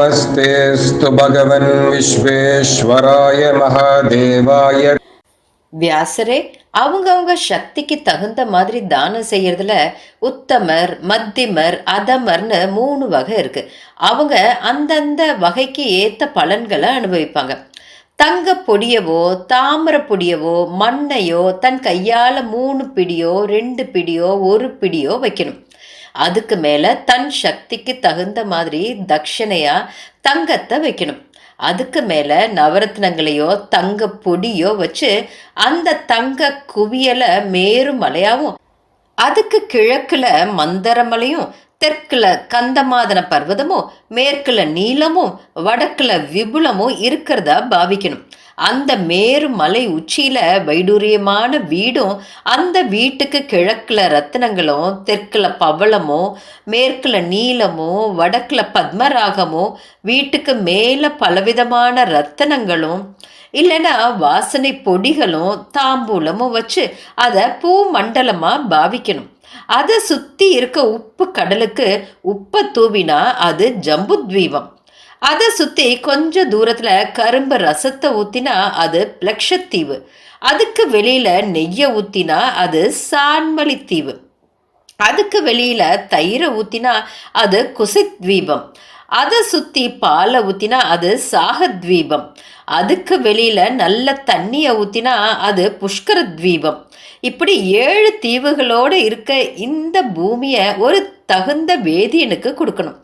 நமஸ்தேஸ்து பகவன் விஸ்வேஸ்வராய மகாதேவாய. வியாசரே அவங்கவுங்க சக்திக்கு தகுந்த மாதிரி தானம் செய்யறதுல உத்தமர், மத்தியமர், அதமர்னு 3 வகை இருக்கு. அவங்க அந்தந்த வகைக்கு ஏத்த பலன்களை அனுபவிப்பாங்க. தங்க பொடியவோ, தாமிர பொடியவோ, மண்ணையோ தன் கையால 3 பிடியோ, 2 பிடியோ, 1 பிடியோ வைக்கணும். அதுக்கு மேல தன் சக்திக்கு தகுந்த மாதிரி தட்சணையா தங்கத்தை வைக்கணும். அதுக்கு மேல நவரத்னங்களையோ தங்க பொடியோ வச்சு அந்த தங்க குவியலை மேரும் மலையாவும், அதுக்கு கிழக்குல மந்தரமலையும், தெற்குல கந்தமாதன பர்வதமும், மேற்குல நீளமும், வடக்குல விபுலமும் இருக்கிறதா பாவிக்கணும். அந்த மேரு மலை உச்சியில வைடூரியமான வீடும், அந்த வீட்டுக்கு கிழக்குல ரத்தினங்களும், தெற்குல பவளமும், மேற்குல நீளமும், வடக்குல பத்மராகமும், வீட்டுக்கு மேல பலவிதமான ரத்தினங்களும் இல்லைன்னா வாசனை பொடிகளும் தாம்பூலமும் வச்சு அதை பூ மண்டலமா பாவிக்கணும். அதை சுத்தி இருக்க உப்பு கடலுக்கு உப்பை தூவினா அது ஜம்புத்வீபம். அதை சுத்தி கொஞ்ச தூரத்துல கரும்பு ரசத்தை ஊத்தினா அது பிளக்ஷத்தீவு. அதுக்கு வெளியில நெய்ய ஊத்தினா அது சான்மலித்தீவு. அதுக்கு வெளியில தயிரை ஊத்தினா அது குசித்வீபம். அதை சுத்தி பாலை ஊத்தினா அது சாகத்வீபம். அதுக்கு வெளியில நல்ல தண்ணியை ஊத்தினா அது புஷ்கரத்வீபம். இப்படி 7 தீவுகளோடு இருக்க இந்த பூமியை ஒரு தகுந்த வேதியனுக்கு கொடுக்கணும்.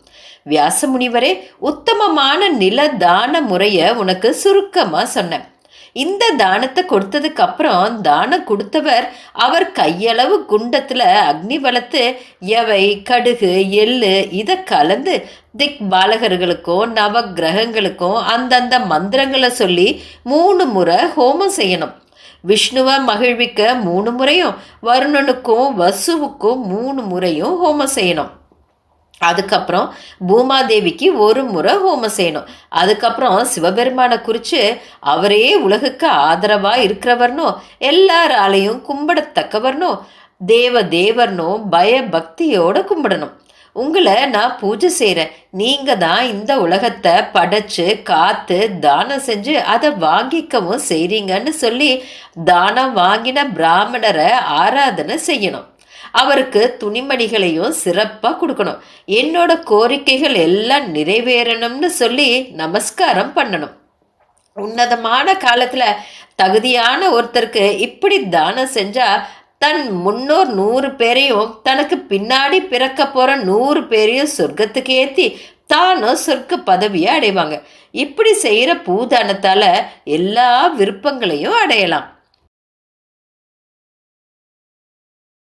வியாச முனிவரே, உத்தமமான நில தான முறையை உனக்கு சுருக்கமா சொன்னேன். இந்த தானத்தை கொடுத்ததுக்கு அப்புறம் தானம் கொடுத்தவர் அவர் கையளவு குண்டத்துல அக்னி வளர்த்து எவை கடுகு எள்ளு இதை கலந்து திக் பாலகர்களுக்கும் நவ கிரகங்களுக்கும் அந்தந்த மந்திரங்களை சொல்லி 3 முறை ஹோமம் செய்யணும். விஷ்ணுவை மகிழ்விக்க 3 முறையும், வருணனுக்கும் வசுவுக்கும் 3 முறையும் ஹோமம் செய்யணும். அதுக்கப்புறம் பூமாதேவிக்கு 1 முறை ஹோமம் செய்யணும். அதுக்கப்புறம் சிவபெருமானை குறித்து அவரே உலகுக்கு ஆதரவாக இருக்கிறவர்னோ, எல்லாராலையும் கும்பிடத்தக்கவர்னோ, தேவர்னோ பயபக்தியோடு கும்பிடணும். உங்களை நான் பூஜை செய்கிறேன், நீங்கள் தான் இந்த உலகத்தை படைச்சு காத்து தானம் செஞ்சு அதை வாங்கிக்கவும் செய்கிறீங்கன்னு சொல்லி தானம் வாங்கின பிராமணரை ஆராதனை செய்யணும். அவருக்கு துணிமணிகளையும் சிறப்பாக கொடுக்கணும். என்னோட கோரிக்கைகள் எல்லாம் நிறைவேறணும்னு சொல்லி நமஸ்காரம் பண்ணணும். உன்னதமான காலத்தில் தகுதியான ஒருத்தருக்கு இப்படி தானம் செஞ்சால் தன் முன்னோர் 100 பேரையும் தனக்கு பின்னாடி பிறக்க போகிற 100 பேரையும் சொர்க்கத்துக்கு ஏற்றி தானும் சொர்க்க பதவியை அடைவாங்க. இப்படி செய்கிற பூதானத்தால் எல்லா விருப்பங்களையும் அடையலாம்.